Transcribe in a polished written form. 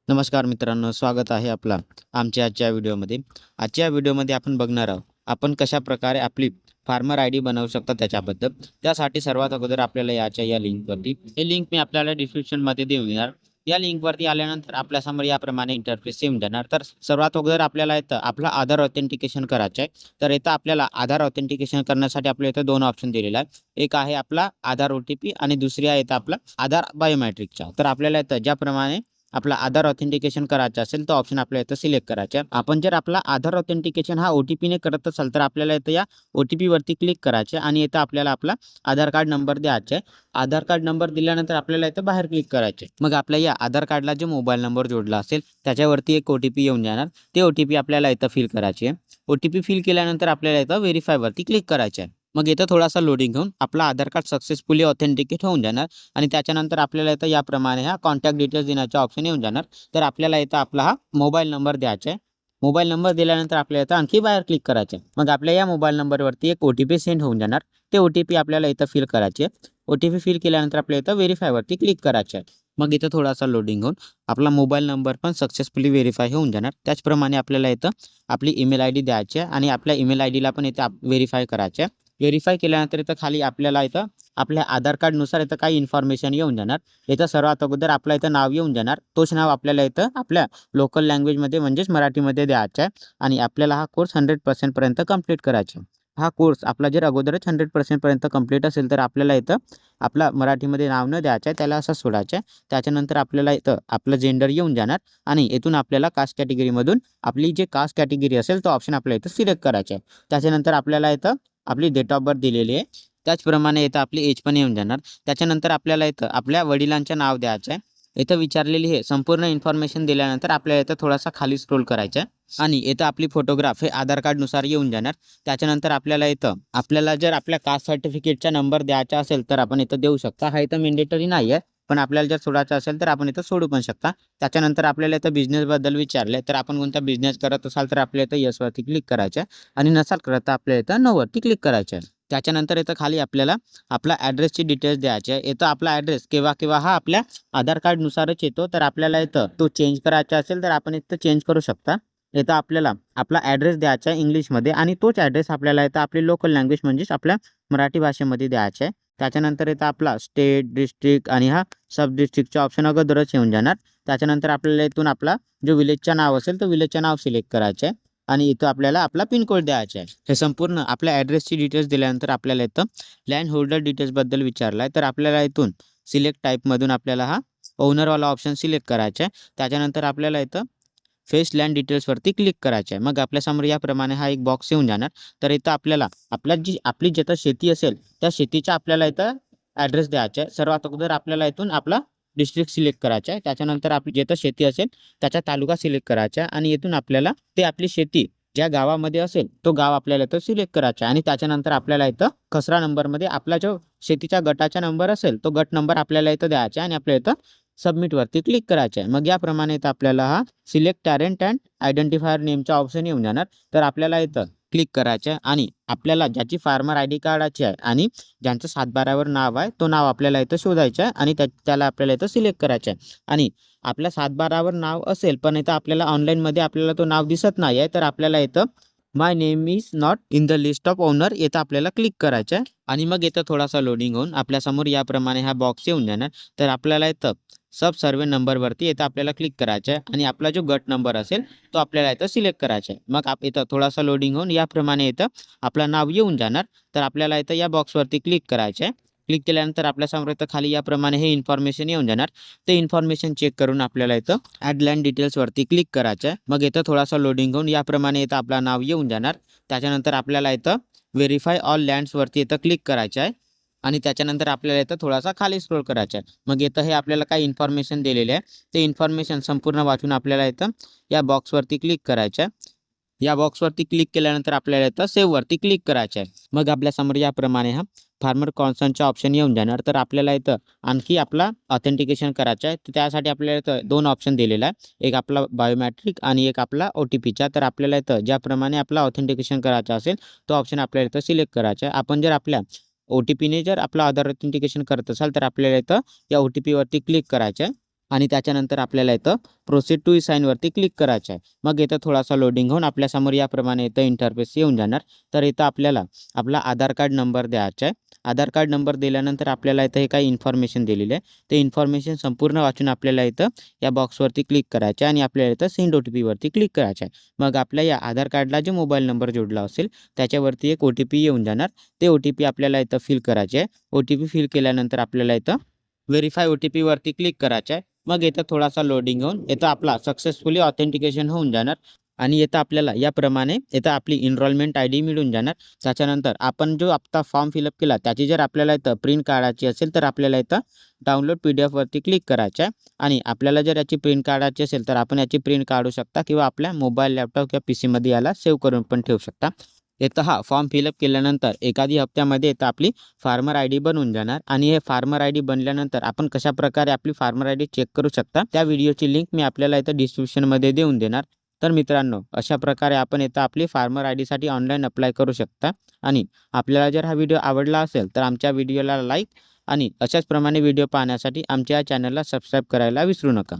नमस्कार मित्रांनो, स्वागत आहे आपला आमच्या आजच्या व्हिडिओमध्ये. आजच्या व्हिडिओमध्ये आपण बघणार आहोत, आपण कशाप्रकारे आपली फार्मर आय डी बनवू शकतो त्याच्याबद्दल. त्यासाठी सर्वात अगोदर आपल्याला या लिंकवरती, हे लिंक मी आपल्याला डिस्क्रिप्शनमध्ये देऊन देणार. या लिंकवरती आल्यानंतर आपल्यासमोर याप्रमाणे इंटरफेस येऊन जाणार. तर सर्वात अगोदर आपल्याला इथं आपला आधार ऑथेंटिकेशन करायचं आहे. तर इथं आपल्याला आधार ऑथेंटिकेशन करण्यासाठी आपल्या इथं दोन ऑप्शन दिलेला आहे. एक आहे आपला आधार OTP आणि दुसरी आहे इथं आपला आधार बायोमेट्रिकचा. तर आपल्याला इथं ज्याप्रमाणे आपला आधार ऑथेंटिकेशन करायचं असेल तर ऑप्शन आपल्याला इथं सिलेक्ट करायचा आहे. आपण जर आपला आधार ऑथेंटिकेशन हा OTP ने करत असाल तर आपल्याला इथं या OTP वरती क्लिक करायचे आणि इथं आपल्याला आपला आधार कार्ड नंबर द्यायचा आहे. आधार कार्ड नंबर दिल्यानंतर आपल्याला इथं बाहेर क्लिक करायचे. मग आपल्या या आधार कार्डला जो मोबाईल नंबर जोडला असेल त्याच्यावरती एक OTP येऊन जाणार. ते OTP आपल्याला इथं फिल करायचे आहे. OTP फिल केल्यानंतर आपल्याला इथं व्हेरीफाय वरती क्लिक करायचे आहे. मग इथं थोडासा लोडिंग घेऊन आपला आधार कार्ड सक्सेसफुली ऑथेंटिकेट होऊन जाणार आणि त्याच्यानंतर आपल्याला इथं याप्रमाणे हा कॉन्टॅक्ट डिटेल्स देण्याचा ऑप्शन येऊन जाणार. तर आपल्याला इथं आपला हा मोबाईल नंबर द्यायचा आहे. मोबाईल नंबर दिल्यानंतर आपल्याला इथं आणखी बाहेर क्लिक करायचं आहे. मग आपल्या या मोबाईल नंबरवरती एक OTP सेंड होऊन जाणार. ते OTP आपल्याला इथं फिल करायचे. OTP फिल केल्यानंतर आपल्याला इथं व्हेरीफायवरती क्लिक करायचे आहे. मग इथं थोडासा लोडिंग होऊन आपला मोबाईल नंबर पण सक्सेसफुली व्हेरीफाय होऊन जाणार. त्याचप्रमाणे आपल्याला इथं आपली ईमेल ID द्यायची आहे आणि आपल्या ईमेल IDला पण इथं व्हेरीफाय करायचे आहे. व्हेरीफाय केल्यानंतर इथं खाली आपल्याला इथं आपल्या आधार कार्डनुसार इथं काही इन्फॉर्मेशन येऊन जाणार. इथं सर्वात अगोदर आपलं इथं नाव येऊन जाणार. तोच नाव आपल्याला इथं आपल्या लोकल लँग्वेजमध्ये म्हणजेच मराठीमध्ये द्यायचा आहे आणि आपल्याला हा कोर्स 100% पर्यंत कंप्लीट करायचा आहे. हा कोर्स आपला जर अगोदरच 100% पर्यंत कंप्लीट असेल तर आपल्याला इथं आपला मराठीमध्ये नाव न द्यायचं आहे, त्याला असं सोडायचं आहे. त्याच्यानंतर आपल्याला इथं आपलं जेंडर येऊन जाणार आणि इथून आपल्याला कास्ट कॅटेगरीमधून आपली जे कास्ट कॅटेगरी असेल तो ऑप्शन आपल्याला इथं सिलेक्ट करायचा आहे. त्याच्यानंतर आपल्याला इथं आपली डेट ऑफ बर्थ दिलेली आहे. त्याचप्रमाणे इथं आपली एज पण येऊन जाणार. त्याच्यानंतर आपल्याला इथं आपल्या वडिलांचं नाव द्यायचं आहे. इथं विचारलेली हे संपूर्ण इन्फॉर्मेशन दिल्यानंतर आपल्याला इथं थोडासा खाली स्क्रोल करायचं आहे आणि इथं आपली फोटोग्राफ हे आधार कार्डनुसार येऊन जाणार. त्याच्यानंतर आपल्याला इथं आपल्याला जर आपल्या कास्ट सर्टिफिकेटचा नंबर द्यायचा असेल तर आपण इथं देऊ शकता. हा इथं मॅन्डेटरी नाही आहे, पण आपल्याला जर सोडायचं असेल तर आपण इथं सोडू पण शकता. त्याच्यानंतर आपल्याला इथं बिझनेसबद्दल विचारले तर आपण कोणता बिझनेस करत असाल तर आपल्याला इथं येसवरती क्लिक करायचं आहे आणि नसाल करत तर आपल्याला इथं नोवरती क्लिक करायचं आहे. त्याच्यानंतर इथं खाली आपल्याला आपला ॲड्रेसची डिटेल्स द्यायची आहे. इथं आपला ॲड्रेस केव्हा केव्हा हा आपल्या आधार कार्डनुसारच येतो, तर आपल्याला इथं तो चेंज करायचा असेल तर आपण इथं चेंज करू शकता. इथं आपल्याला आपला ॲड्रेस द्यायचा आहे इंग्लिशमध्ये आणि तोच ॲड्रेस आपल्याला इथं आपली लोकल लँग्वेज म्हणजेच आपल्या मराठी भाषेमध्ये द्यायचा आहे. त्याच्यानंतर इथं आपला स्टेट, डिस्ट्रिक्ट आणि हा सब डिस्ट्रिक्टचा ऑप्शन अगोदरच येऊन जाणार. त्याच्यानंतर आपल्याला इथून आपला जो विलेजचं नाव असेल तो विलेजचं नाव सिलेक्ट करायचं आहे आणि इथं आपल्याला आपला पिनकोड द्यायचा आहे. हे संपूर्ण आपल्या ॲड्रेसची डिटेल्स दिल्यानंतर आपल्याला इथं लँड होल्डर डिटेल्सबद्दल विचारलं आहे. तर आपल्याला इथून सिलेक्ट टाईपमधून आपल्याला हा ओनरवाला ऑप्शन सिलेक्ट करायचा आहे. त्याच्यानंतर आपल्याला इथं फेस लँड डिटेल्सवरती क्लिक करायचं आहे. मग आपल्यासमोर याप्रमाणे हा एक बॉक्स येऊन जाणार. तर इथं आपल्याला आपली जिथं शेती असेल त्या शेतीचा आपल्याला इथं ॲड्रेस द्यायचा आहे. सर्वात अगोदर आपल्याला इथून आपला डिस्ट्रिक्ट सिलेक्ट करायचा आहे. त्याच्यानंतर आपली जिथं शेती असेल त्याचा तालुका सिलेक्ट करायचा आहे आणि इथून आपल्याला ते आपली शेती ज्या गावामध्ये असेल तो गाव आपल्याला इथं सिलेक्ट करायचा आहे आणि त्याच्यानंतर आपल्याला इथं खसरा नंबरमध्ये आपला जो शेतीच्या गटाचा नंबर असेल तो गट नंबर आपल्याला इथं द्यायचा आहे आणि आपल्या इथं सबमिटवरती क्लिक करायचं आहे. मग याप्रमाणे इथं आपल्याला हा सिलेक्ट टॅरेंट अँड आयडेंटिफायर नेमचा ऑप्शन येऊन जाणार. तर आपल्याला इथं क्लिक करायचं आहे आणि आपल्याला ज्याची फार्मर ID कार्डाची आहे आणि ज्यांचं 7/12वर नाव आहे तो नाव आपल्याला इथं शोधायचं आहे आणि त्याला आपल्याला इथं सिलेक्ट करायचं आहे. आणि आपल्या 7/12वर नाव असेल पण इथं आपल्याला ऑनलाईनमध्ये आपल्याला तो नाव दिसत नाही आहे, तर आपल्याला इथं my name is not in the list of owner इथं आपल्याला क्लिक करायचं आहे आणि मग इथं थोडासा लोडिंग होऊन आपल्यासमोर याप्रमाणे हा बॉक्स येऊन जाणार. तर आपल्याला इथं सब सर्वे नंबरवरती इथं आपल्याला क्लिक करायचं आहे आणि आपला जो गट नंबर असेल तो आपल्याला इथं सिलेक्ट करायचा आहे. मग इथं थोडासा लोडिंग होऊन याप्रमाणे इथं आपलं नाव येऊन जाणार. तर आपल्याला इथं या बॉक्सवरती क्लिक करायचं आहे. क्लिक केल्यानंतर आपल्यासमोर इथं खाली याप्रमाणे हे इन्फॉर्मेशन येऊन जाणार. ते इन्फॉर्मेशन चेक करून आपल्याला इथं ॲड लँड डिटेल्सवरती क्लिक करायचं आहे. मग इथं थोडासा लोडिंग होऊन याप्रमाणे इथं आपलं नाव येऊन जाणार. त्याच्यानंतर आपल्याला इथं व्हेरीफाय ऑल लँड्सवरती इथं क्लिक करायचं आहे आणि त्याच्यानंतर आपल्याला इथं थोडासा खाली स्क्रोल करायचा आहे. मग इथं हे आपल्याला काही इन्फॉर्मेशन दिलेले आहे, ते इन्फॉर्मेशन संपूर्ण वाचून आपल्याला इथं या बॉक्सवरती क्लिक करायचं आहे. या बॉक्सवरती क्लिक केल्यानंतर आपल्याला इथं सेव्हवरती क्लिक करायचं आहे. मग आपल्यासमोर याप्रमाणे हा फार्मर कॉन्सर्नचा ऑप्शन येऊन जाणार. तर आपल्याला इथं आणखी आपला ऑथेंटिकेशन करायचं आहे. तर त्यासाठी आपल्याला इथं 2 ऑप्शन दिलेला आहे, एक आपला बायोमॅट्रिक आणि एक आपला OTPचा. तर आपल्याला इथं ज्याप्रमाणे आपला ऑथेंटिकेशन करायचं असेल तो ऑप्शन आपल्याला इथं सिलेक्ट करायचा आहे. आपण जर आपल्या OTPने जर आपलं आधार ऑथेंटिकेशन करत असाल तर आपल्याला इथं या OTPवरती क्लिक करायचं आहे आणि त्याच्यानंतर आपल्याला इथं प्रोसीड टू साईनवरती क्लिक करायचं आहे. मग इथं थोडासा लोडिंग होऊन आपल्यासमोर याप्रमाणे इथं इंटरफेस येऊन जाणार. तर इथं आपल्याला आपला आधार कार्ड नंबर द्यायचा आहे. आधार कार्ड नंबर दिल्यानंतर आपल्याला इथं हे काही इन्फॉर्मेशन दिलेली आहे. ते इन्फॉर्मेशन संपूर्ण वाचून आपल्याला इथं या बॉक्सवरती क्लिक करायचं आहे आणि आपल्याला इथं सेंड OTP वरती क्लिक करायचं आहे. मग आपल्या या आधार कार्डला जो मोबाईल नंबर जोडला असेल त्याच्यावरती एक OTP येऊन जाणार. ते OTP आपल्याला इथं फिल करायचे आहे. OTP फिल केल्यानंतर आपल्याला इथं व्हेरीफाय OTP वरती क्लिक करायचं आहे. मग इथं थोडासा लोडिंग होऊन इथं आपला सक्सेसफुली ऑथेंटिकेशन होऊन जाणार आणि इथं आपल्याला याप्रमाणे इथं आपली एनरोलमेंट ID मिळून जाणार. त्याच्यानंतर आपण जो आत्ता फॉर्म फिलअप केला त्याची जर आपल्याला इथं प्रिंट काढायची असेल तर आपल्याला इथं डाउनलोड PDF वरती क्लिक करायचं आहे आणि आपल्याला जर याची प्रिंट काढायची असेल तर आपण याची प्रिंट काढू शकता किंवा आपल्या मोबाईल, लॅपटॉप किंवा PCमध्ये याला सेव्ह करून पण ठेवू शकता. इथं हा फॉर्म फिलअप केल्यानंतर एखादी हप्त्यामध्ये इथं आपली फार्मर ID बनून जाणार आणि हे फार्मर ID बनल्यानंतर आपण कशाप्रकारे आपली फार्मर ID चेक करू शकता त्या व्हिडिओची लिंक मी आपल्याला इथं डिस्क्रिप्शनमध्ये देऊन देणार. तर मित्रांनो, अशा प्रकारे आपण इथं आपली फार्मर IDसाठी ऑनलाईन अप्लाय करू शकता. आणि आपल्याला जर हा व्हिडिओ आवडला असेल तर आमच्या व्हिडिओला लाईक आणि अशाच प्रमाणे व्हिडिओ पाहण्यासाठी आमच्या चॅनलला सबस्क्राईब करायला विसरू नका.